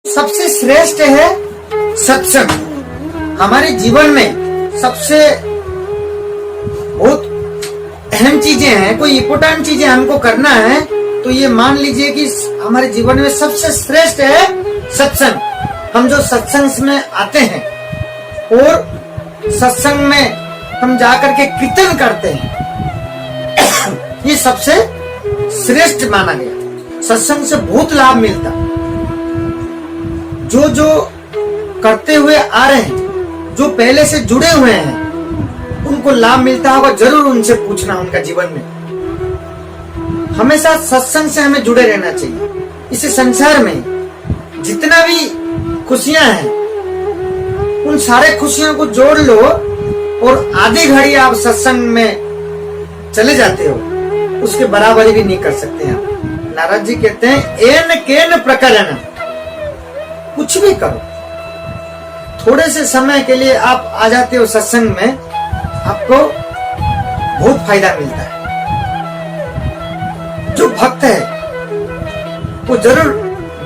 सबसे श्रेष्ठ है सत्संग। हमारे जीवन में सबसे बहुत अहम चीजें हैं, कोई इम्पोर्टेंट चीजें हमको करना है तो ये मान लीजिए कि हमारे जीवन में सबसे श्रेष्ठ है सत्संग। हम जो सत्संग में आते हैं और सत्संग में हम जाकर के कीर्तन करते हैं, ये सबसे श्रेष्ठ माना गया। सत्संग से बहुत लाभ मिलता। जो जो करते हुए आ रहे हैं, जो पहले से जुड़े हुए हैं, उनको लाभ मिलता होगा। जरूर उनसे पूछना उनका जीवन में। हमेशा सत्संग से हमें जुड़े रहना चाहिए। इस संसार में जितना भी खुशियां हैं, उन सारे खुशियों को जोड़ लो और आधी घड़ी आप सत्संग में चले जाते हो, उसके बराबरी भी नहीं कर सकते हैं। नारद जी कहते हैं एन केन प्रकरण, कुछ भी करो, थोड़े से समय के लिए आप आ जाते हो सत्संग में, आपको बहुत फायदा मिलता है। जो भक्त है वो जरूर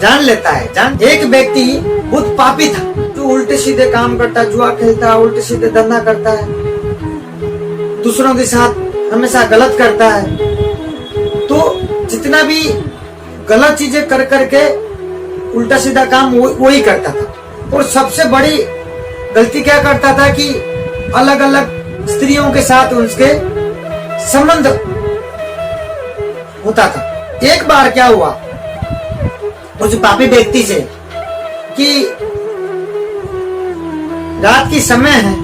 जान लेता है। एक व्यक्ति बहुत पापी था, जो उल्टे सीधे काम करता, जुआ खेलता, उल्टे सीधे धंधा करता है, दूसरों के साथ हमेशा गलत करता है। तो जितना भी गलत चीजें कर करके उल्टा सीधा काम वो ही करता था। और सबसे बड़ी गलती क्या करता था कि अलग अलग स्त्रियों के साथ उसके संबंध होता था। एक बार क्या हुआ उस पापी व्यक्ति से कि रात की समय है,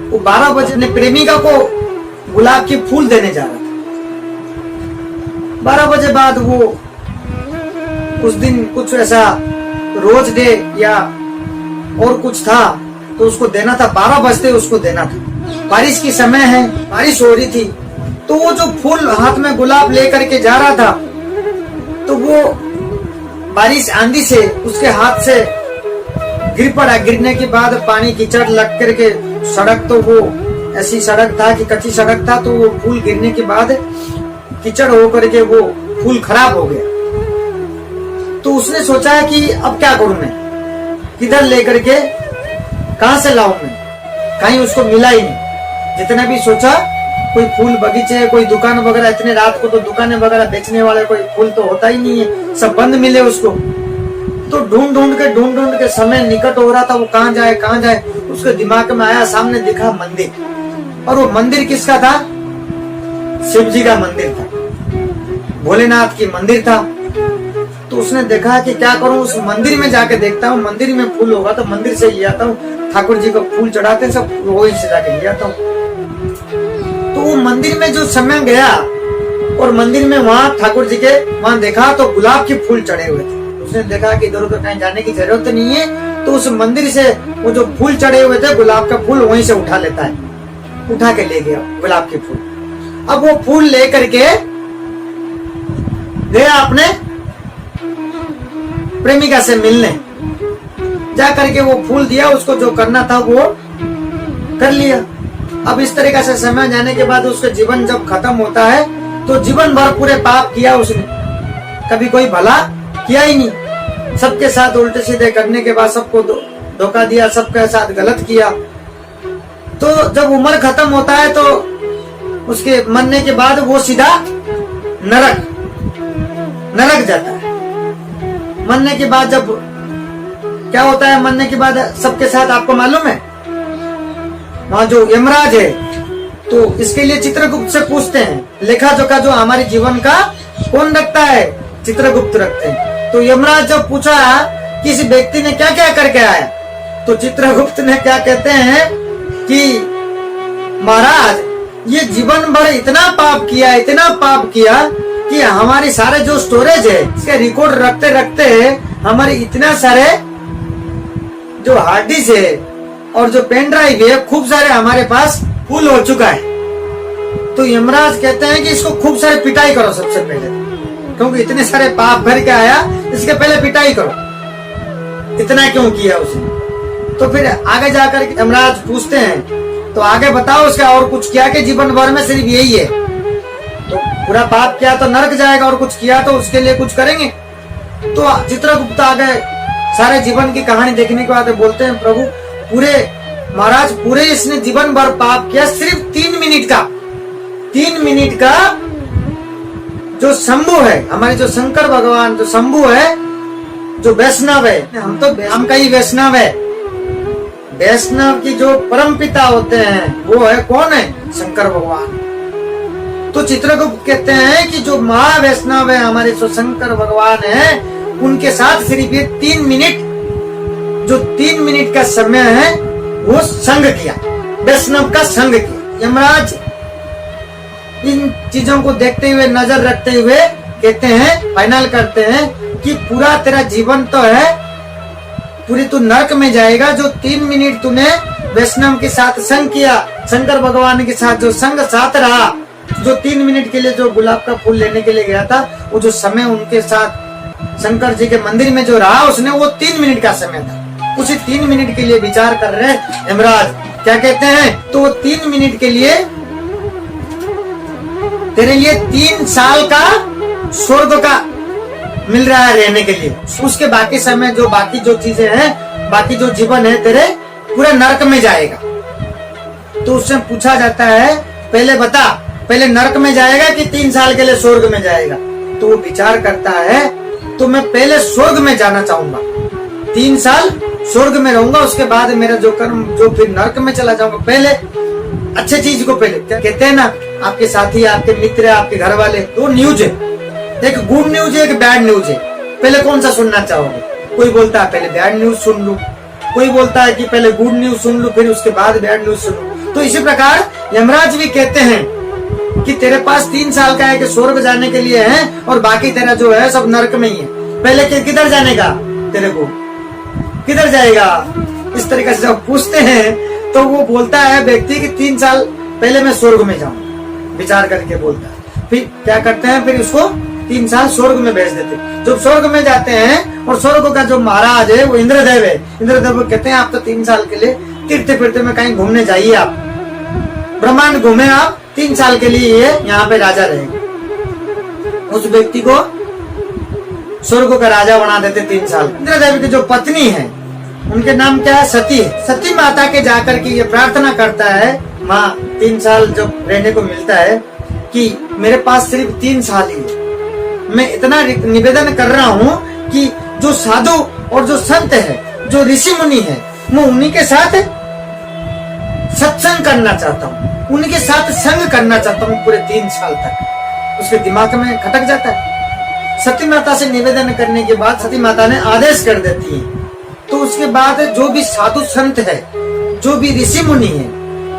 वो 12 बजे अपने प्रेमिका को गुलाब के फूल देने जा रहा था। 12 बजे बाद वो उस दिन कुछ ऐसा रोज डे या और कुछ था तो उसको देना था। 12 बजते उसको देना था। बारिश की समय है, बारिश हो रही थी, तो वो जो फूल हाथ में गुलाब लेकर के जा रहा था, तो वो बारिश आंधी से उसके हाथ से गिर पड़ा। गिरने के बाद पानी कीचड़ लग करके सड़क, तो वो ऐसी सड़क था कि कच्ची सड़क था, तो वो फूल गिरने के बाद कीचड़ होकर के वो फूल खराब हो गया। तो उसने सोचा कि अब क्या करूं मैं, किधर लेकर के कहां से लाऊं मैं, कहीं उसको मिला ही नहीं। जितना भी सोचा, कोई फूल बगीचे, कोई दुकान वगैरह, इतने रात को तो दुकानें वगैरह बेचने वाले कोई फूल तो होता ही नहीं है, सब बंद मिले उसको। तो ढूंढ ढूंढ के समय निकट हो रहा था, वो कहां जाए। उसके दिमाग में आया, सामने दिखा मंदिर। और वो मंदिर किसका था? शिव जी का मंदिर था, भोलेनाथ की मंदिर था। तो उसने देखा कि क्या करूं, उस मंदिर में जाके देखता हूँ, मंदिर में फूल होगा तो मंदिर से ले आता हूँ। ठाकुर जी को फूल चढ़ाते सब, वही से जाके ले आता हूँ। तो वो मंदिर में जो समय गया और मंदिर में वहाँ ठाकुर जी के वहाँ देखा तो गुलाब के फूल चढ़े हुए थे। उसने देखा कि इधर उधर कहीं जाने की जरूरत नहीं है, तो उस मंदिर से वो जो फूल चढ़े हुए थे, गुलाब का फूल वहीं से उठा लेता है, उठा के ले गया गुलाब के फूल। अब वो फूल लेकर के गया अपने प्रेमिका से मिलने। जा करके वो फूल दिया, उसको जो करना था वो कर लिया। अब इस तरीके से समय जाने के बाद उसका जीवन जब खत्म होता है तो जीवन भर पूरे पाप किया उसने, कभी कोई भला किया ही नहीं। सबके साथ उल्टे सीधे करने के बाद सबको धोखा दिया, सबके साथ गलत किया। तो जब उम्र खत्म होता है तो उसके मरने के बाद वो सीधा नरक जाता है। मरने के बाद जब क्या होता है, मरने के बाद सबके साथ आपको मालूम है, वहाँ जो यमराज है, तो इसके लिए चित्रगुप्त से पूछते हैं, लेखा जोखा जो हमारे जीवन का कौन रखता है? चित्रगुप्त रखते हैं। तो यमराज जब पूछा कि इस व्यक्ति ने क्या क्या करके आया, तो चित्रगुप्त ने क्या कहते हैं कि महाराज, ये जीवन भर इतना पाप किया कि हमारे सारे जो स्टोरेज है, इसके रिकॉर्ड रखते रखते हमारे इतना सारे जो हार्ड डिस्क है और जो पेन ड्राइव है, खूब सारे हमारे पास फुल हो चुका है। तो यमराज कहते हैं कि इसको खूब सारे पिटाई करो सबसे पहले, क्योंकि इतने सारे पाप भर के आया, इसके पहले पिटाई करो, इतना क्यों किया उसने। तो फिर आगे जाकर यमराज पूछते हैं, तो आगे बताओ उसका और कुछ किया कि जीवन भर में सिर्फ यही है? तो पूरा पाप किया तो नरक जाएगा, और कुछ किया तो उसके लिए कुछ करेंगे। तो चित्रगुप्त आ गए, सारे जीवन की कहानी देखने के बाद बोलते हैं प्रभु पूरे महाराज पूरे इसने जीवन भर पाप किया, सिर्फ 3 मिनट का जो शंभु है, हमारे जो शंकर भगवान जो शंभु है, जो वैष्णव है, हम कई वैष्णव है, वैष्णव की जो परम पिता होते हैं वो है कौन है? शंकर भगवान। तो चित्रगुप्त कहते हैं कि जो महा वैष्णव है हमारे जो शंकर भगवान है, उनके साथ सिर्फ ये 3 मिनट, जो 3 मिनट का समय है वो संग किया, वैष्णव का संग किया। यमराज इन चीजों को देखते हुए, नजर रखते हुए कहते हैं, फाइनल करते हैं कि पूरा तेरा जीवन तो है, पूरी तू नरक में जाएगा। जो 3 मिनट तूने वैष्णव के साथ संग किया, शंकर भगवान के साथ जो संग साथ रहा, जो 3 मिनट के लिए जो गुलाब का फूल लेने के लिए गया था, वो जो समय उनके साथ शंकर जी के मंदिर में जो रहा उसने, वो 3 मिनट का समय था। उसी 3 मिनट के लिए विचार कर रहे हैं यमराज, क्या कहते हैं? तो 3 मिनट के लिए तेरे लिए 3 साल का स्वर्ग का मिल रहा है रहने के लिए। उसके बाकी समय जो बाकी जो चीजें हैं, बाकी जो जीवन है तेरे पूरा नरक में जाएगा। तो उससे पूछा जाता है पहले बता, पहले नरक में जाएगा कि 3 साल के लिए स्वर्ग में जाएगा? तो वो विचार करता है, तो मैं पहले स्वर्ग में जाना चाहूंगा, 3 साल स्वर्ग में रहूंगा, उसके बाद मेरा जो कर्म जो फिर नरक में चला जाऊंगा। पहले अच्छे चीज को पहले, क्या कहते हैं ना, आपके साथी, आपके मित्र, आपके घर वाले, दो न्यूज है, एक गुड न्यूज है, एक बैड न्यूज है। पहले कौन सा सुनना चाहोगे? कोई बोलता है पहले बैड न्यूज सुन लूं, कोई बोलता है कि पहले गुड न्यूज सुन लूं फिर उसके बाद बैड न्यूज सुन लूं। तो इसी प्रकार यमराज भी कहते हैं कि तेरे पास 3 साल का है कि स्वर्ग जाने के लिए है, और बाकी तेरा जो है सब नरक में ही है। पहले किधर जाने का तेरे को, किधर जाएगा? इस तरीके से जब पूछते हैं तो वो बोलता है व्यक्ति कि 3 साल पहले मैं स्वर्ग में जाऊं, विचार करके बोलता है। फिर क्या करते हैं, फिर उसको 3 साल स्वर्ग में भेज देते। जब स्वर्ग में जाते हैं और स्वर्ग का जो महाराज है वो इंद्रदेव है, इंद्रदेव कहते हैं आप तो 3 साल के लिए तीर्थ फिरते में कहीं घूमने जाइए, आप ब्रह्मांड घूमे, आप 3 साल के लिए ये यहाँ पे राजा रहेगा। उस व्यक्ति को स्वर्ग का राजा बना देते 3 साल। इंद्रदेव की जो पत्नी है उनके नाम क्या है? सती है। सती माता के जाकर के ये प्रार्थना करता है, माँ 3 साल जब रहने को मिलता है कि मेरे पास सिर्फ 3 साल ही है, मैं इतना निवेदन कर रहा हूँ कि जो साधु और जो संत है, जो ऋषि मुनि है, मैं उन्हीं के साथ सत्संग करना चाहता हूँ, उनके साथ संग करना चाहता हूँ पूरे 3 साल तक। उसके दिमाग में खटक जाता है। सती माता से निवेदन करने के बाद सती माता ने आदेश कर देती है। तो उसके बाद जो भी साधु संत है, जो भी ऋषि मुनि है,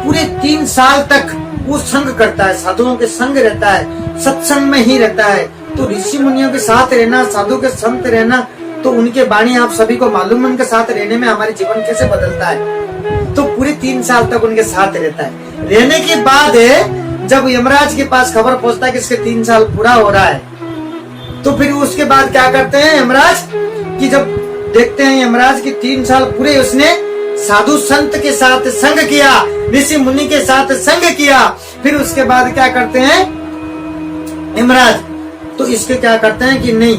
पूरे 3 साल तक वो संग करता है, साधुओं के संग रहता है, सत्संग में ही रहता है। तो ऋषि मुनियों के साथ रहना, साधु के संत रहना, तो उनके वाणी आप सभी को मालूम है, उनके साथ रहने में हमारे जीवन कैसे बदलता है। तो पूरे 3 साल तक उनके साथ रहता है। रहने के बाद जब यमराज के पास खबर पहुंचता है कि इसके 3 साल पूरा हो रहा है, तो फिर उसके बाद क्या करते हैं यमराज कि जब देखते हैं यमराज की 3 साल पूरे उसने साधु संत के साथ संग किया, ऋषि मुनि के साथ संग किया, फिर उसके बाद क्या करते हैं यमराज, तो इसके क्या करते हैं कि नहीं,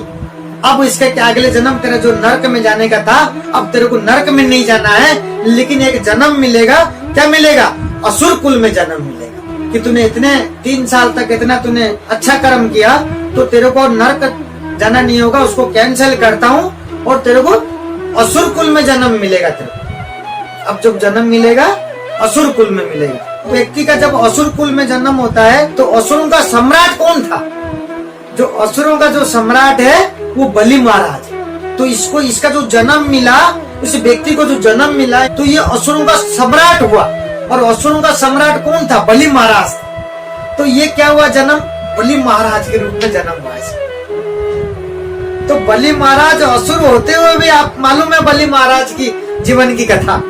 अब इसके क्या अगले जन्म तेरा जो नरक में जाने का था, अब तेरे को नरक में नहीं जाना है, लेकिन एक जन्म मिलेगा। क्या मिलेगा? असुर कुल में जन्म मिलेगा कि तूने इतने 3 साल तक इतना तूने अच्छा कर्म किया, तो तेरे को नरक जाना नहीं होगा, उसको कैंसिल करता हूँ और तेरे को असुर कुल में जन्म मिलेगा। तेरे को अब जब जन्म मिलेगा असुर कुल में मिलेगा। व्यक्ति का जब असुर कुल में जन्म होता है तो असुरों का सम्राट कौन था? जो असुरों का जो सम्राट है वो बलि महाराज। तो इसको इसका जो जन्म मिला, इस व्यक्ति को जो जन्म मिला, तो ये असुरों का सम्राट हुआ। और असुरों का सम्राट कौन था? बलि महाराज। तो ये क्या हुआ? जन्म बलि महाराज के रूप में जन्म हुआ है। तो बलि महाराज असुर होते हुए भी आप मालूम है बलि महाराज की जीवन की कथा।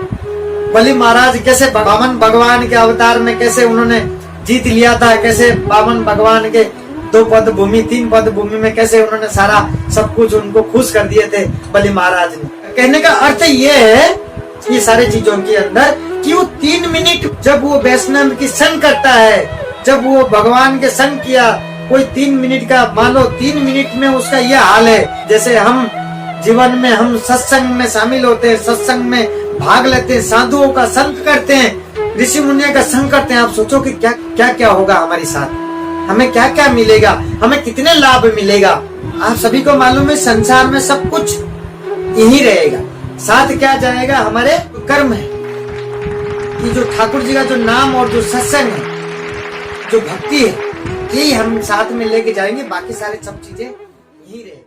बलि महाराज कैसे वामन भगवान के अवतार में कैसे उन्होंने जीत लिया था, कैसे वामन भगवान के 2 पद भूमि 3 पद भूमि में कैसे उन्होंने सारा सब कुछ उनको खुश कर दिए थे बलि महाराज ने। कहने का अर्थ ये है ये सारे चीजों के अंदर कि वो 3 मिनट जब वो वैष्णव की संग करता है, जब वो भगवान के संग किया कोई 3 मिनट का, मान लो 3 मिनट में उसका यह हाल है। जैसे हम जीवन में हम सत्संग में शामिल होते हैं, सत्संग में भाग लेते हैं, साधुओं का संग करते हैं, ऋषि मुनियों का संग करते हैं। आप सोचो कि क्या क्या क्या होगा हमारे साथ, हमें क्या क्या मिलेगा, हमें कितने लाभ मिलेगा। आप सभी को मालूम है संसार में सब कुछ यही रहेगा, साथ क्या जाएगा, हमारे कर्म है। कि जो ठाकुर जी का जो नाम और जो सत्संग है, जो भक्ति है, यही हम साथ में लेके जाएंगे, बाकी सारे सब चीजें यही रहेगी।